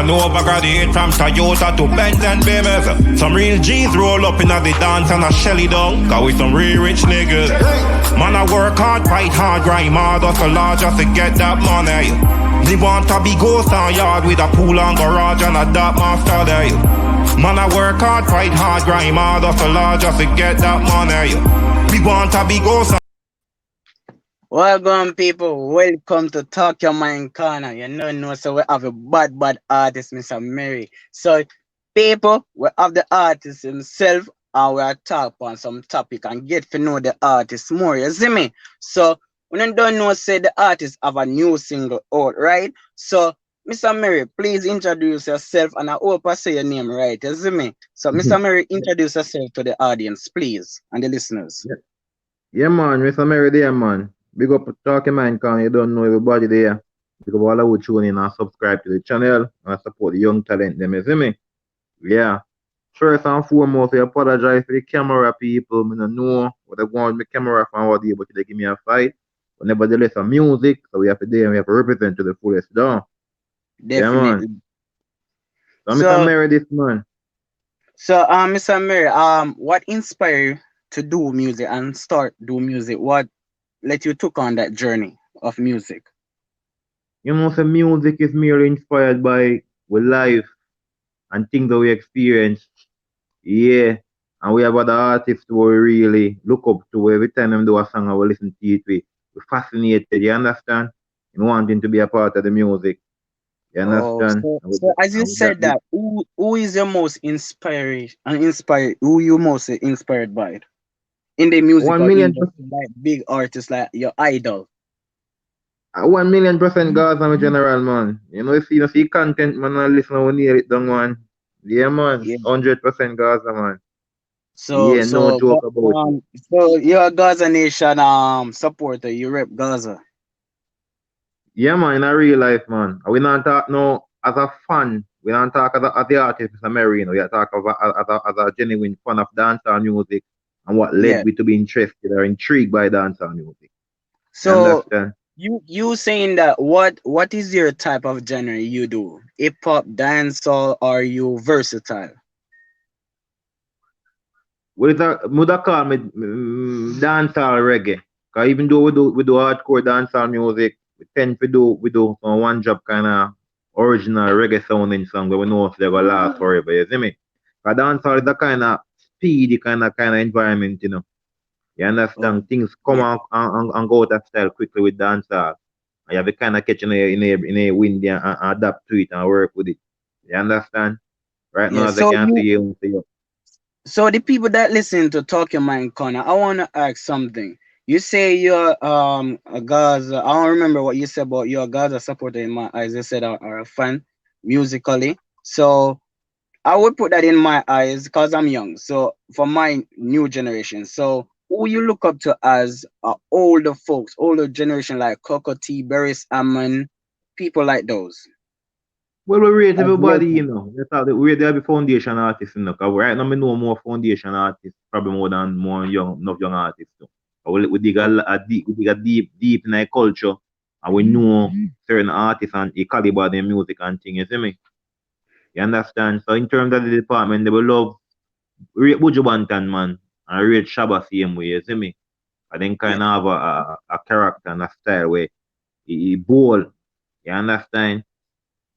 and overgraduate from Toyota to Benz and BMWs. Some real G's roll up in the dance and a Shelly down, cause we some real rich niggas. Man, I work hard, fight hard, grind hard, hustle large just to get that money. Me want to be ghost on yard with a pool and garage and a dark master there. Man, I work hard, fight hard, grind hard, hustle large just to get that money. Me want to be ghost on. Welcome, people. Welcome to Talk Your Mind Corner. You know, so we have a bad artist, Mr.Merry. So, people, we have the artist himself, and we are talk on some topic and get to know the artist more. You see me? So, when you don't know, say the artist have a new single out, right? So, Mr.Merry, please introduce yourself, and I hope I say your name right. You see me? So, Mr.Merry, introduce yourself to the audience, please, and the listeners. Yeah, man, Mr.Merry there, man. Big up Talking Mind, cause you don't know everybody there. Big up all who tune in and subscribe to the channel and support the young talent, them, you see me? Yeah. First and foremost, I apologize for the camera people. I don't know what I want with my camera from what they, but they give me a fight. But nevertheless, a music, so we have to do and we have to represent to the fullest down. Definitely. Yeah, man. So, Mr. Merry, this man. So, Mr.Merry, what inspired you to do music and start do music? What let you took on that journey of music? You know, so music is merely inspired by life and things that we experience. Yeah. And we have other artists who we really look up to. Every time them do a song and we listen to it, we're fascinated, you understand? And wanting to be a part of the music. You understand? So as you said that, who is your most inspired, who you most inspired by it? In the music, 1 million like big artists like your idol. 1 million% Gaza, my general, man. You know, if you see content, man, I listen when you it down, man. Yeah, man. 100% Gaza, man. So, yeah, no joke about it. So you're a Gaza Nation supporter. You rep Gaza. Yeah, man, in a real life, man. We not talk no as a fan. We don't talk as the artist, Mr. Merry, you know. We talk as a genuine fan of dancehall music. And what led me to be interested or intrigued by dancehall music. So you saying that what is your type of genre you do? Hip hop, dancehall, or are you versatile? Would call me dancehall reggae? Cause even though we do hardcore dancehall music, we tend to do some one job kind of original reggae sounding song where we know if they're gonna last forever. You see me? Cause dancehall is a kind of speedy kind of environment, you know. You understand? Things come and go out of style quickly with dancehall. And you have to kind of catch in a wind and adapt to it and work with it. You understand? Right now, as I can see you. So the people that listen to Talk Your Mind Corner, I want to ask something. You say you're a Gaza. I don't remember what you said, but you're a Gaza supporter in my eyes. You said are a fan musically. So I would put that in my eyes because I'm young. So for my new generation, so who you look up to as older folks, older generation like Coco T, Barris Ammon, people like those? Well, we rate everybody, you know. We rate every foundation artist, you know. Cause right now, I know more foundation artists, probably more than young artists. Too. We dig deep in our culture, and we know certain artists and the caliber of their music and things. You see me? You understand? So in terms of the department, they will love rate Buju Banton, man, and rate Shabba same way, you see me? And then kind of have a character and a style where he bold, you understand?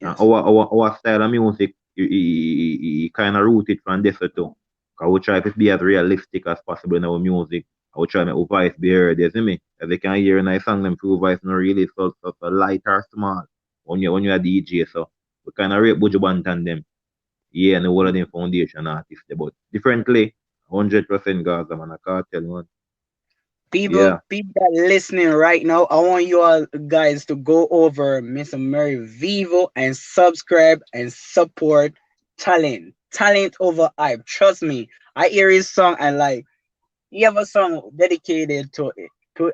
Yes. And our style of music, he kind of rooted from this too. Because we try to be as realistic as possible in our music. I will try to make our voice be heard, you see me? As they can hear in a song, them true voice not really so light or small when you're a DJ, so we kind of rate Buju Banton them. Yeah, and the whole of them foundation artists, but differently, 100% Gaza, man. I can't tell you, man. People that listening right now, I want you all guys to go over Mr.Merry Vivo and subscribe and support talent. Talent over hype. Trust me. I hear his song and like he have a song dedicated to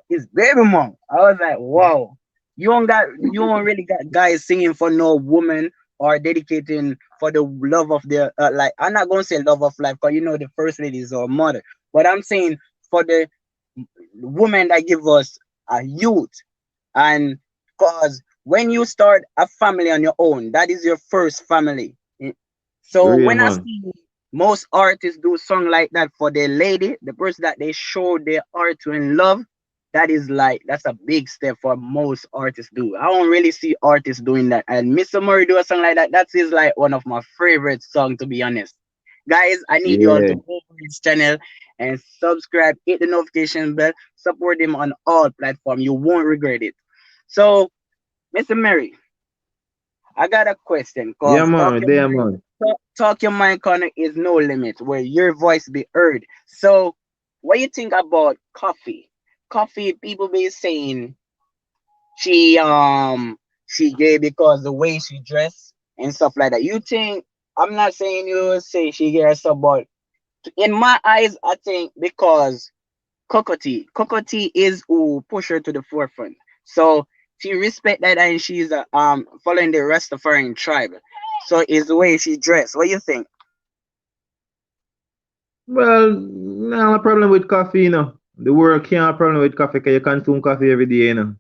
his baby mom. I was like, wow. You don't really got guys singing for no woman or dedicating for the love of their like. I'm not gonna say love of life because you know the first lady is our mother, but I'm saying for the women that give us a youth, and cause when you start a family on your own, that is your first family. So Real when I man. see most artists do song like that for their lady, the person that they show their art to in love, that is like that's a big step for most artists do. I don't really see artists doing that. And Mr. Murray do a song like that. That is like one of my favorite songs, to be honest. Guys, I need you all to Yeah. go to his channel and subscribe, hit the notification bell, support him on all platforms. You won't regret it. So, Mr. Mary, I got a question Yeah, because man. There, man. talk your mind corner is no limit where your voice be heard. So, what you think about coffee? Coffee, people be saying she she gay because the way she dress and stuff like that. You think I'm not saying you say she gay or stuff, but in my eyes, I think because Cocotti is who push her to the forefront. So she respect that and she's following the Rastafarian tribe. So is the way she dressed. What you think? Well, no problem with coffee, you know. The world can't have problem with coffee because you consume coffee every day, you know.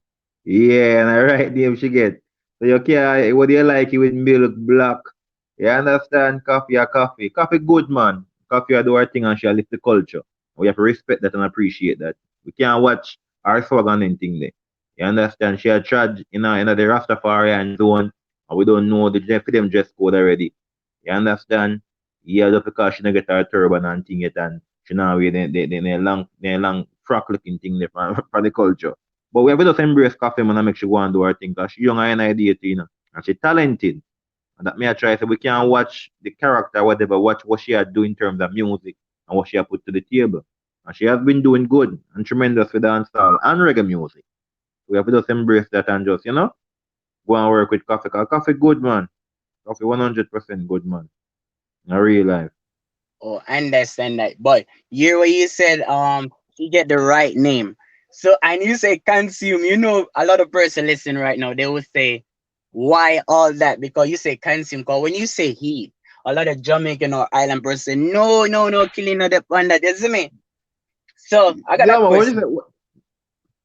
Yeah, and I right name she get. So you can't, what do you like it with milk, black? You understand? Coffee or coffee. Coffee good, man. Coffee are do our thing and she lift the culture. We have to respect that and appreciate that. We can't watch our slogan and thing there. You understand? She had tried in the Rastafarian zone and we don't know the for them dress code already. You understand? Yeah, just because she not get her turban and thing yet and she not wear the long frock looking thing there for the culture. But we have to just embrace coffee man and make she go and do her thing because she young and idea, you know. And she talented. And that may I try so we can watch the character, whatever, watch what she had do in terms of music and what she had put to the table. And she has been doing good and tremendous with dancehall and reggae music. We have to just embrace that and just, go and work with coffee. Cause coffee good man. Coffee 100% good man. In real life. Oh, I understand that. But you what you said, you get the right name. So and you say consume, you know a lot of person listening right now, they will say, why all that? Because you say consume, because when you say heat, a lot of Jamaican or island person say, no, no, no, killing no dep on that. You see me? So I got a Yeah, man, what is question. it?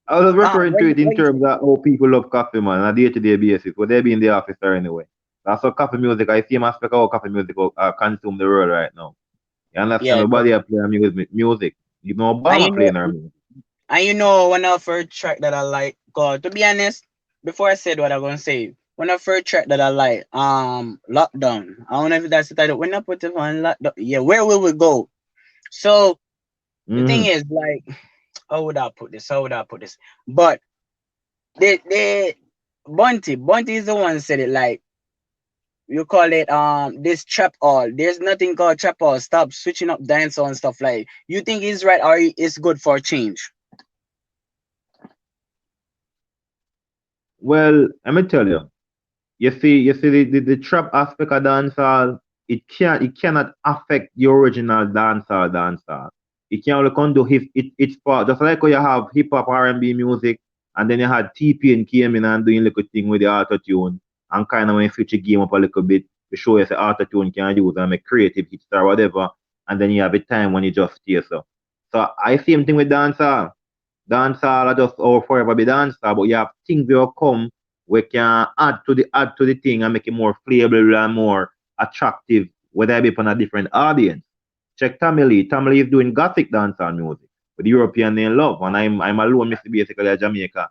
I was referring to it in What you terms say? of how people love coffee, man, on a day-to-day basis. But they be in the office or anyway. That's what coffee music, I see him aspect of how coffee music consume the world right now. You understand? Yeah, Nobody are playing music. Even and you Obama know playing our music. And you know, one of her track that I like, God, to be honest, before I said what I'm gonna say, one of her track that I like, Lockdown. I don't know if that's the title. When I put it on Lockdown, yeah, where will we go? So the thing Mm-hmm. is, like, how would I put this? How would I put this? But the Bunty is the one who said it like you call it this trap all. There's nothing called trap all. Stop switching up dance and stuff like. You think it's right or it's good for change? Well, let me tell you. You see the trap aspect of dancehall, it cannot affect the original dancehall. It can only come to its part. Just like how you have hip hop R&B music, and then you had TP and came in and doing little thing with the auto tune, and kind of when you switch the game up a little bit to show you the auto tune can use and make creative hits or whatever, and then you have a time when you just stay so. So I same thing with dancehall. Dancehall are just all forever be dancehall, but you have things will come we can add to the thing and make it more flavorful and more attractive, whether it be upon a different audience. Check Tammy Lee. Tammy Lee is doing gothic dancehall music with the European they love, and I'm alone, Mr. Basically a Jamaica.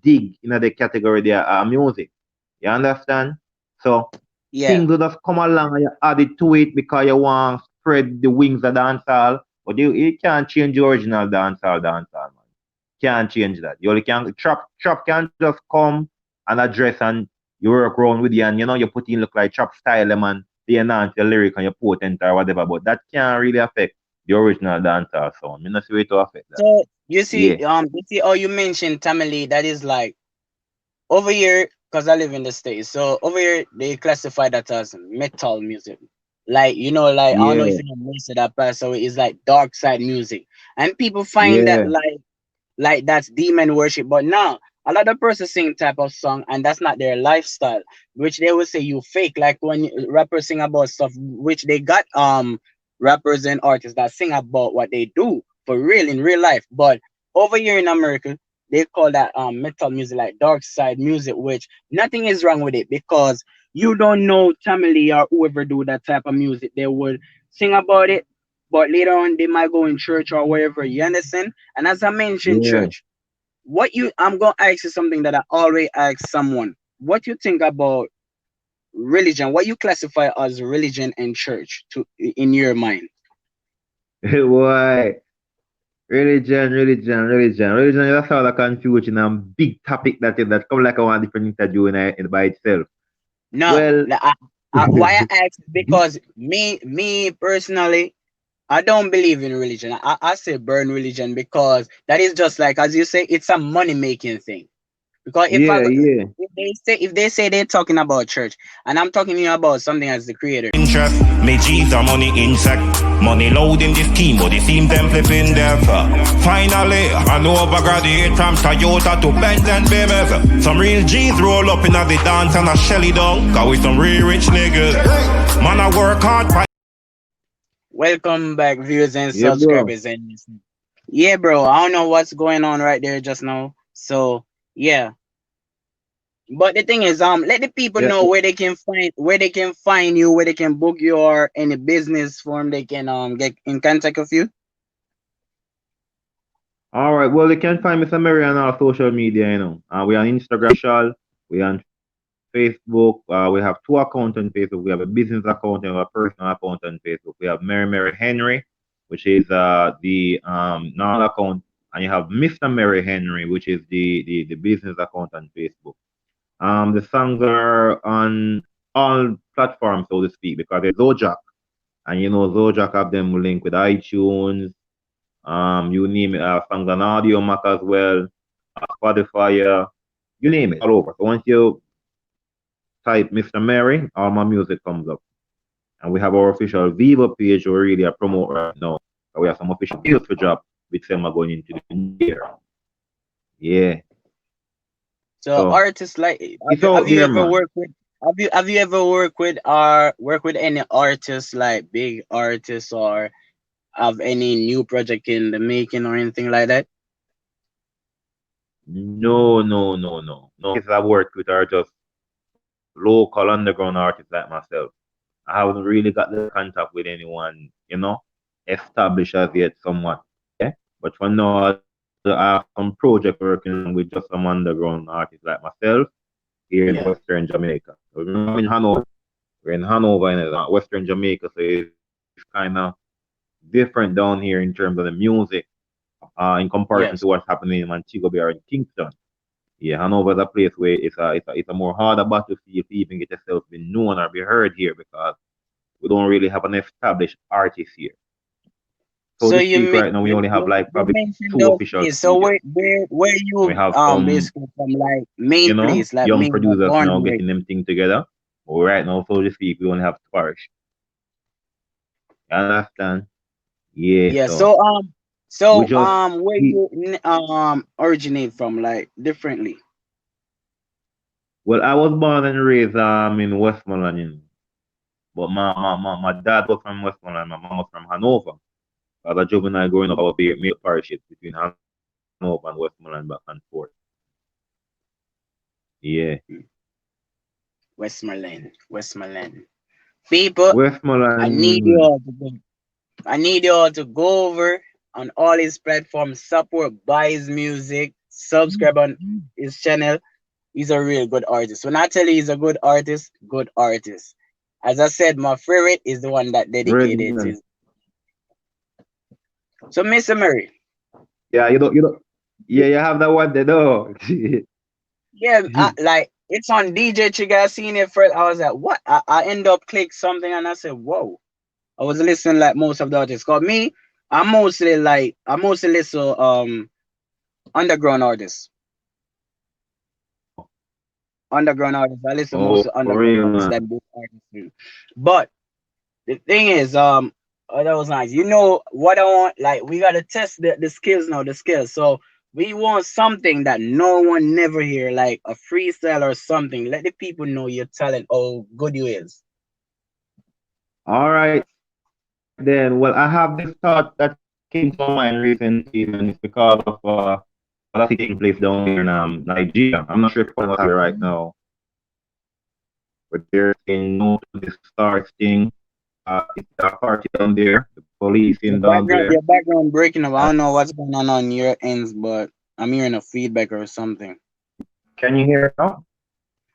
Dig in the category there music. You understand? So Yeah. things will just come along and you add it to it because you want to spread the wings of dancehall, but you can't change the original dancehall, man. Can't change that. You only can trap can just come and address and you work around with you and you put in look like trap style man, the enhance your lyric and your potent or whatever, but that can't really affect the original dancehall sound. Me not see way to affect that. So Yeah. you see how you mentioned Tamale, that is like over here, because I live in the States. So over here they classify that as metal music. Like, like I don't know if Yeah. you know most of that part, so it's like dark side music. And people find that Yeah. like that's demon worship. But now a lot of persons sing type of song and that's not their lifestyle, which they will say you fake. Like when rappers sing about stuff, which they got rappers and artists that sing about what they do for real in real life. But over here in America, they call that metal music, like dark side music, which nothing is wrong with it because you don't know Tamale or whoever do that type of music. They would sing about it, but later on they might go in church or wherever. You understand? And as I mentioned, Yeah. church. I'm gonna ask you something that I always ask someone. What you think about religion? What you classify as religion and church to in your mind? Why? Religion is a sort of confusing and big topic that come like a one different interview in by itself. No, Well, why I ask because me personally, I don't believe in religion. I say burn religion because that is just like as you say, it's a money making thing. Because yeah, yeah. if they say they're talking about church and I'm talking to you about something as the creator. Interest, me G's are money insect. Money load in this scheme, but it seems them flipping there. Finally, an overgraduate from Toyota to Benz and BMS. Some real G's roll up in the dance and a Shelly down. Cause we some real rich niggas. Man, I work hard. Welcome back, viewers and Yeah, bro. subscribers. And yeah, bro, I don't know what's going on right there just now. So yeah. But the thing is, let the people Yeah. know where they can find you, where they can book you or any business form they can get in contact with you. All right. Well, you can find Mr. Merry on our social media, we on Instagram, we on Facebook. We have two accounts on Facebook. We have a business account and a personal account on Facebook. We have Mary Henry, which is the normal account, and you have Mr. Merry Henry, which is the business account on Facebook. The songs are on all platforms, so to speak, because there's Zojak, and Zojak have them linked with iTunes. You name it, songs on Audio Mac as well, Spotify, you name it, all over. So once you type Mr. Merry, all my music comes up. And we have our official Viva page where we really promote right now. We have some official deals to drop with them are going into the new year. Yeah. So So artists like it's out have you there, ever man. worked with have you ever worked with any artists like big artists or have any new project in the making or anything like that? No, no, no, no. No artists I've worked with are just local underground artists like myself. I haven't really got the contact with anyone, established as yet somewhat. Yeah. But for now, I have some project working on with just some underground artists like myself here in Yeah. Western Jamaica. So, I'm in Hanover. We're in Hanover in Western Jamaica, so it's kind of different down here in terms of the music in comparison to what's Yes. happening in Montego Bay or in Kingston. Yeah, Hanover is a place where it's a more harder battlefield to even get yourself be known or be heard here because we don't really have an established artist here. So So to speak, right now we only have like you probably mentioned two those official places. So studios. where We you have some, basically from like main place, like young main producers born now and raised. getting them thing together. But right now, so to speak, we only have Parish. You understand? Yeah, Yeah. so we just Where we you originate from like differently. well, I was born and raised in Westmoreland, but my dad was from Westmoreland, my mom was from Hanover. As a juvenile growing up, I was being made parishes between Hanover and Westmoreland back and forth. Yeah. Westmoreland. People, I need you Westmoreland. all to go. I need you all to go over on all his platforms, support, buy his music, subscribe on his channel. He's a real good artist. When I tell you he's a good artist, good artist. As I said, my favorite is the one that dedicated to Original. his. So, Mr. Murray, Yeah, you don't. Yeah, you have that one there, though. yeah, like it's on DJ Chiga. I seen it first. I was like, what? I end up click something and I said, whoa. I was listening like most of the artists. Cause me, I mostly listen underground artists. Underground artists. I listen most Oh, to for underground real, artists man. that big artists do. But the thing is, oh, that was nice. You know what I want? Like we gotta test the skills now, the skills. So we want something that no one never hear, like a freestyle or something. Let the people know your talent, how good you is. All right, then. Well, I have this thought that came to my mind recently, and it's because of city taking place down there in Nigeria. I'm not sure if you know right now, but they're saying no to this SARS thing. It's a party down there, the police in down there. Your background breaking up. I And don't know what's going on your ends, but I'm hearing a feedback or something. can you hear it now?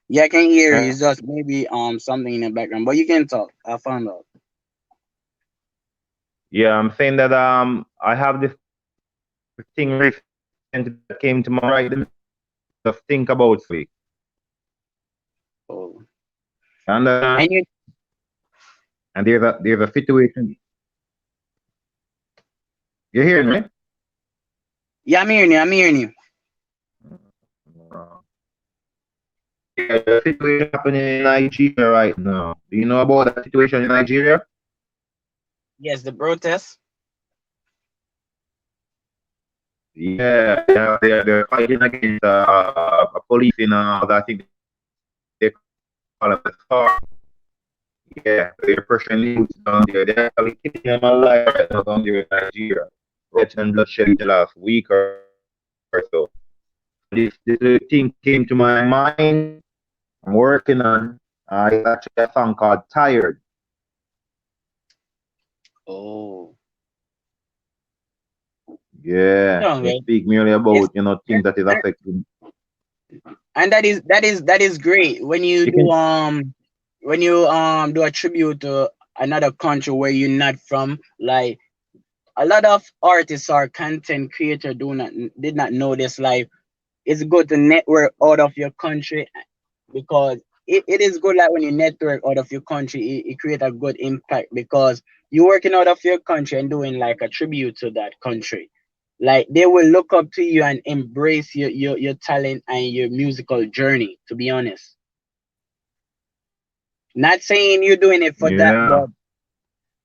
Yeah, I can hear you. Can, It's just maybe something in the background, but you can talk. I found out. yeah, I'm saying that I have this thing recently that came to my right. Just think about it. Oh, You understand? and you, And there's a situation. You hearing me? yeah, I'm hearing you. I'm hearing you. Uh, Yeah, the situation happening in Nigeria right now. Do you know about that situation in Nigeria? Yes, the protest. Yeah, they're fighting against a police in I think they call it the SAR. Yeah, they're pressuring youths down there. They're actually killing them alive right now down there in Nigeria. Right and bloodshed in the last week or so. So this little thing came to my mind. I'm working on. It's actually a song called "Tired." Oh, Yeah, no, it man. speak merely about It's things that is affecting. and that is great when you You can do a tribute to another country where you're not from. Like a lot of artists or content creator did not know this. Like it's good to network out of your country because it is good like when you network out of your country it create a good impact because you're working out of your country and doing like a tribute to that country, like they will look up to you and embrace your talent and your musical journey, to be honest. Not saying you're doing it for that, yeah. but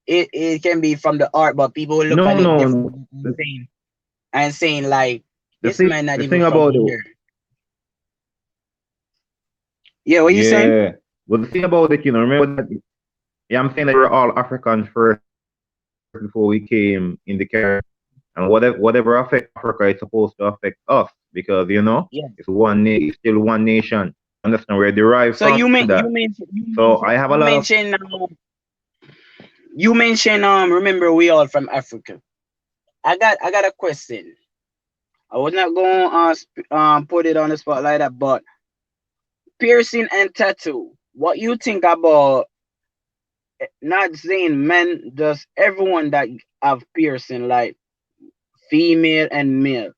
it can be from the art, but people will look No, at it no, no. differently and saying like The this thing man not the even thing from about it, here. Yeah, what you saying? yeah. Well, the thing about it, remember that. Yeah, I'm saying that we're all Africans first before we came in the Caribbean, and whatever affect Africa is supposed to affect us because Yeah. it's still one nation. Understand? We're derived So from that. So I have a you lot of mentioned remember we all from Africa. I got a question. I was not going to put it on the spot like that, but piercing and tattoo. What you think about, not saying men, just everyone that have piercing, like female and male.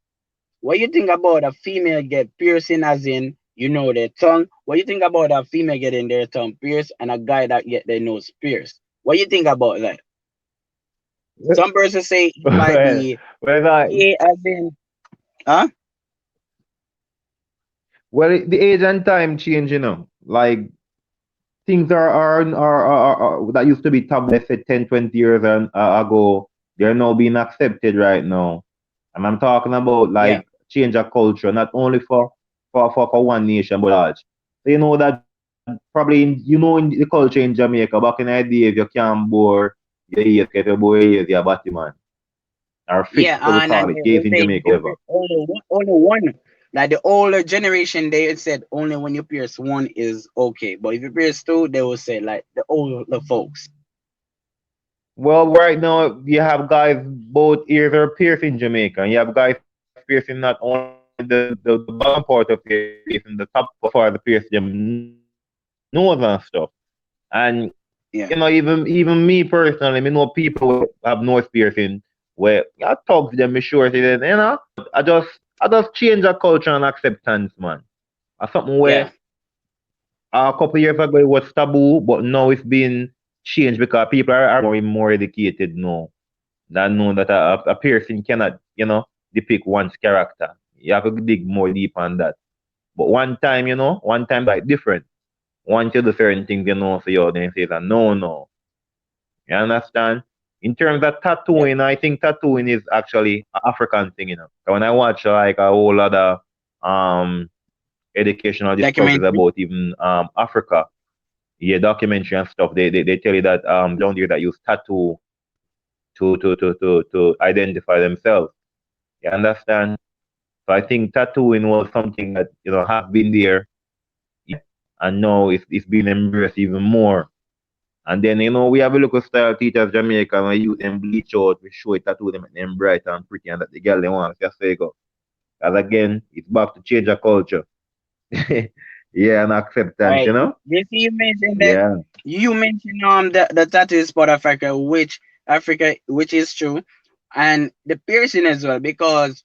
What you think about a female get piercing as in their tongue? What you think about a female getting their tongue pierced and a guy that get their nose pierced? What you think about that? Some person say it might well, be well, I, gay as in huh? the age and time change. Like things that used to be taboo, let's say 10, 20 years ago, they're now being accepted right now. And I'm talking about Yeah. like change of culture, not only for one nation, but large. So you know that probably in the culture in Jamaica, back in the day, if you can't bore your ears, get your boy ears, you're a batty man. Or fix, Yeah, so we and call it, gays they in say Jamaica, whatever. only one. Like the older generation, they said only when you pierce one is okay, but if you pierce two, they will say like the older folks. Well, right now you have guys both ears are pierced in Jamaica, and you have guys piercing not only the bottom part of their ears, they're piercing the top part as far as the pierce them nose and stuff. And Yeah, even me personally, me know people who have nose piercing where I talk to them, me sure say that, I just change the culture and acceptance, man. That's something yeah, where a couple years ago it was taboo, but now it's been changed because people are more educated now. That know that a piercing cannot, depict one's character. You have to dig more deep on that. But one time like different. Once you do certain things, so you then say that no, no. You understand? In terms of yeah. tattooing, I think tattooing is actually an African thing. So when I watch like a whole lot of um educational discoveries Documentary. about even Africa, yeah, documentary and stuff, they tell you that down there that use tattoo to identify themselves. You understand? So I think tattooing was something that has been there, and now it's being embraced even more. And then we have a local style teachers Jamaica and we use them bleach out, we show it tattoo them, make them bright and pretty, and that the girl they want just say go. As again, it's back to change the culture. Yeah, and acceptance, Right. You see, you mentioned that Yeah, you mentioned the tattoo spot Africa, which is true, and the piercing as well, because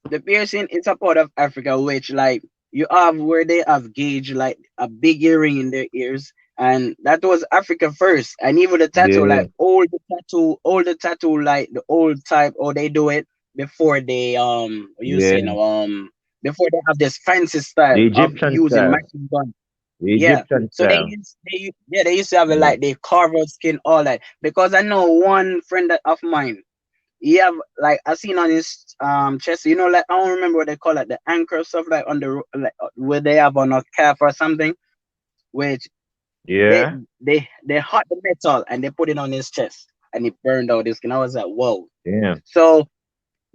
the piercing is a part of Africa, which like you have where they have gauge like a big earring in their ears, and that was Africa first. And even the tattoo, yeah, like all the tattoo, like the old type, or they do it before they you say yeah. no before they have this fancy The style of Egyptian using style. machine gun. The Yeah. Egyptian So style. they used to have it Yeah. like they carve out skin, all that. Because I know one friend of mine, he have like I seen on his chest, like I don't remember what they call it, the anchor stuff like on the like where they have on a calf or something, which they Yeah. they hot the metal and they put it on his chest and it burned out his skin. I was like, whoa. Yeah. So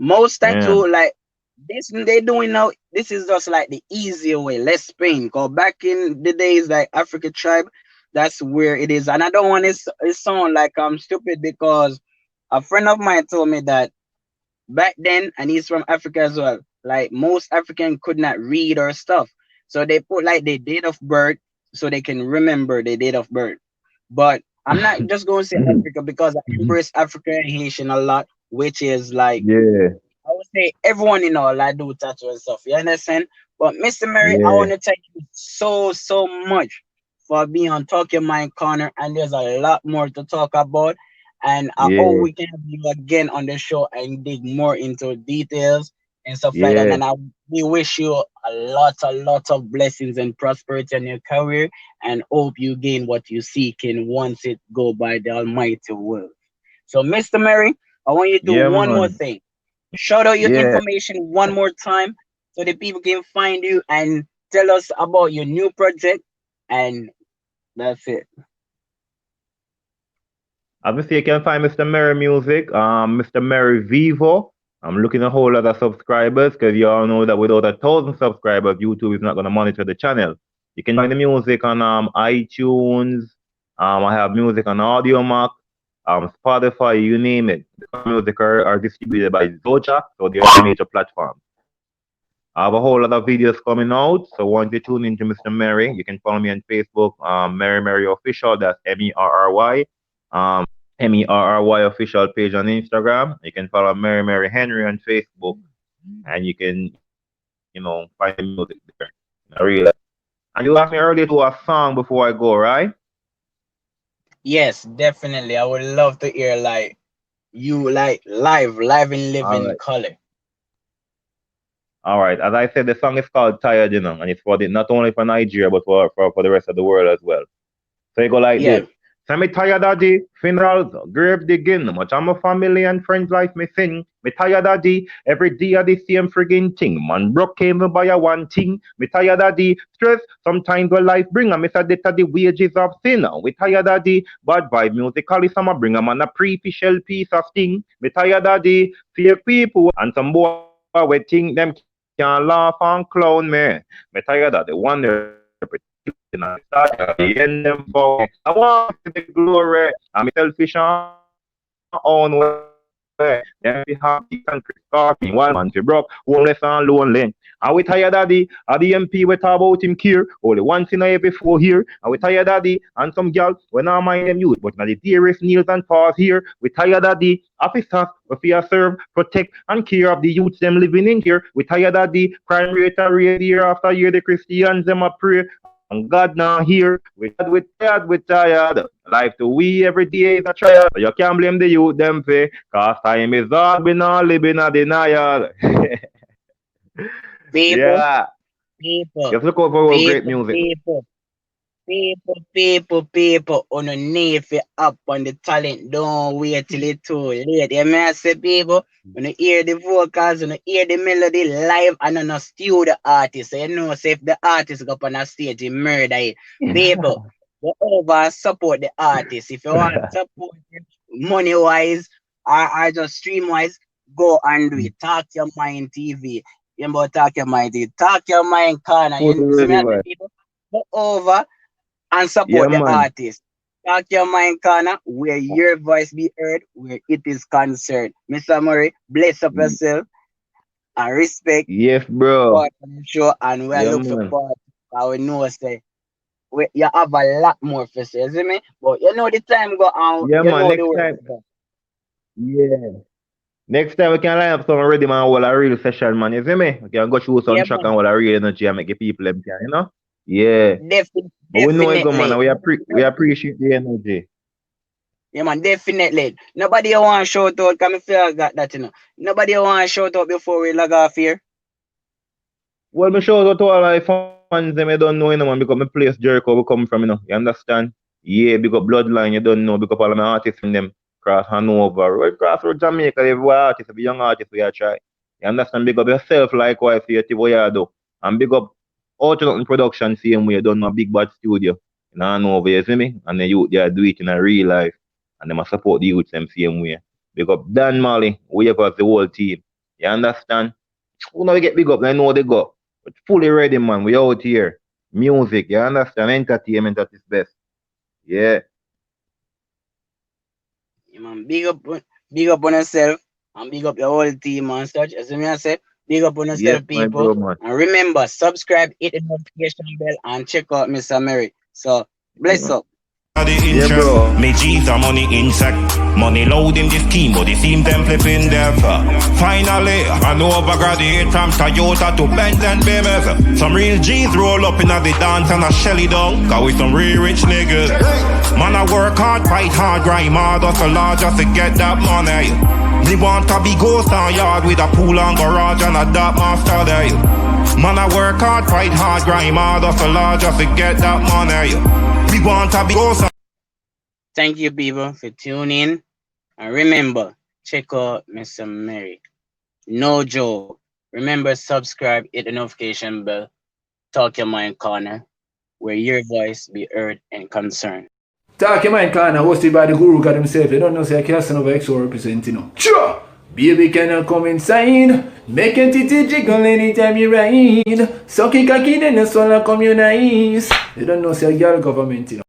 most Yeah. tattoo like this they doing now. This is just like the easier way, less pain. Cause back in the days, like Africa tribe, that's where it is. And I don't want it sound like I'm stupid because a friend of mine told me that back then, and he's from Africa as well. Like most African could not read or stuff, so they put like their date of birth so they can remember their date of birth. But I'm not just going to say Africa because I embrace Africa and Haitian a lot, which is like Yeah. I would say everyone in all I do tattoo and stuff. You understand? But Mr. Merry, I want Yeah. to thank you so much for being on Talk Your Mind Corner, and there's a lot more to talk about. And I hope Yeah. we can have you again on the show and dig more into details and stuff like that. Yeah. And we wish you a lot of blessings and prosperity in your career, and hope you gain what you seek in once it go by the Almighty will. So, Mr. Merry, I want you to do Yeah, one more man. thing. Shout out your Yeah. information one more time so the people can find you and tell us about your new project. And that's it. Obviously, you can find Mr. Merry Music, Mr. Merry Vivo. I'm looking at a whole lot of subscribers because you all know that without 1,000 subscribers, YouTube is not going to monitor the channel. You can find the music on iTunes. I have music on Audio Mac, Spotify, you name it. The music are distributed by Zoja, so they are major platforms. I have a whole lot of videos coming out, so once you tune into Mr. Merry, you can follow me on Facebook, Merry Official, that's Merry. Merry official page on Instagram. You can follow Merry Henry on Facebook, and you can, find the music there. Really. And you asked me earlier to do a song before I go, right? Yes, definitely. I would love to hear like you like live and All living right. color. All right. As I said, the song is called Tired, and it's for not only for Nigeria, but for the rest of the world as well. So you go like Yeah. this. Say me tired of the funerals, grave digging. Much of my family and friends life missing. Me tired of the every day of the same friggin' thing. Man broke came me buy a one thing. Me tired of the stress. Sometimes what life bring. And me say that the wages of sin. We tired of the bad vibe musically. Some a bring a man a pre-official piece of thing. Me tired of the fake people and some boy we think them can laugh and clown me. Me tired of the one they pretend and the start at the end them for. I want to see the glory. I'm selfish and own way. Them be have peace and scarfing while man fi broke, homeless and lonely. Are we tired of the MP we talk about him care? Only once in a year before here. Are we tired of and some gal when I mind them youth, but now the dearest kneels and pause here. We tired of the officers we fear serve, protect and care of the youths them living in here. We tired of the crime rate a raise year after year. The Christians them a pray and God now here. We tired. Life to we every day is a trial. So you can't blame the youth them for cause time is hard. We not living a denial. People, Yeah. people, Just look out for our great people, music. people. People, on the need for up on the talent. Don't wait till it's too late. You may say people, when you hear the vocals, when you hear the melody live and on a studio artist, so you know, say if the artist go up on a stage, he murder it. People, go over and support the artist. If you want support money wise or just stream wise, go and do it. Talk Your Mind TV. You about talk your mind, dude. Talk your mind, corner. Fully You see me ready, at the man. people? Go over and Yeah, support the man. artist. Talk your mind, corner, where your voice be heard, where it is concerned. Mr. Murray, bless up yourself and respect Yes, bro. part of the show, and we Yeah, look for man. part. I will know say you have a lot more for say, see me? But you know the time go on, Yeah, you man. know the Next work. time. Yeah. Next time we can line up some ready man while a real session, man. You see me? We can go through some Yeah, track man. and while a real energy and make the people them can, you know? Yeah. But we know it go, man. Definitely. And we appreciate the energy. Yeah, man, definitely. Nobody want to shout out, come feel I got that, you know. Nobody want to shout out before we log off here. Well, me shout out to all my fans them I don't know, you know, man, because my place Jericho we come from, you know. You understand? Yeah, big up bloodline, you don't know, because all of my artists from them cross Hanover, right across road Jamaica, every artist, every young artist we are try. You understand? Big up yourself likewise for your thing what you do. And big up Ultra Production same way, you don't know big bad studio in Hanover, you see me? And the youth they are do it in a real life. And they must support the youth them same way. Big up Dan Molly, we have the whole team. You understand? Who know we get big up, they know they go. But fully ready, man. We out here. Music, you understand? Entertainment at its best. Yeah. Yeah, man, big up on yourself and big up your whole team and such. As I said, big up on Yes, yourself, my people. bro, man. And remember, subscribe, hit the notification bell, and check out Mr. Merry. So, Yeah, bless man. up. The Yeah, interest, bro. me G's a money insect. Money load in the scheme, but it seem them flipping there. Finally, an overgraduate from Toyota to Benz and BMS. Some real G's roll up in the dance and a shelly down. Cause we some real rich niggas. Man, I work hard, fight hard, grind hard, hustle large just to get that money. Me want to be ghost on yard with a pool and garage and a dark master there. Man, I work hard, fight hard, grind hard, hustle large just to get that money. We want to be ghost. Thank you, people, for tuning. And remember, check out Mr. Merry. No joke. Remember, subscribe, hit the notification bell, talk your mind corner, where your voice be heard and concerned. Talk your mind corner hosted by the Guru God himself. You don't know say Casanova XO representing you. Sure! Baby cannot come inside. Make a titty jiggle anytime you ride. Suck it cocky then the soul come your nice. You don't know say girl government, you know.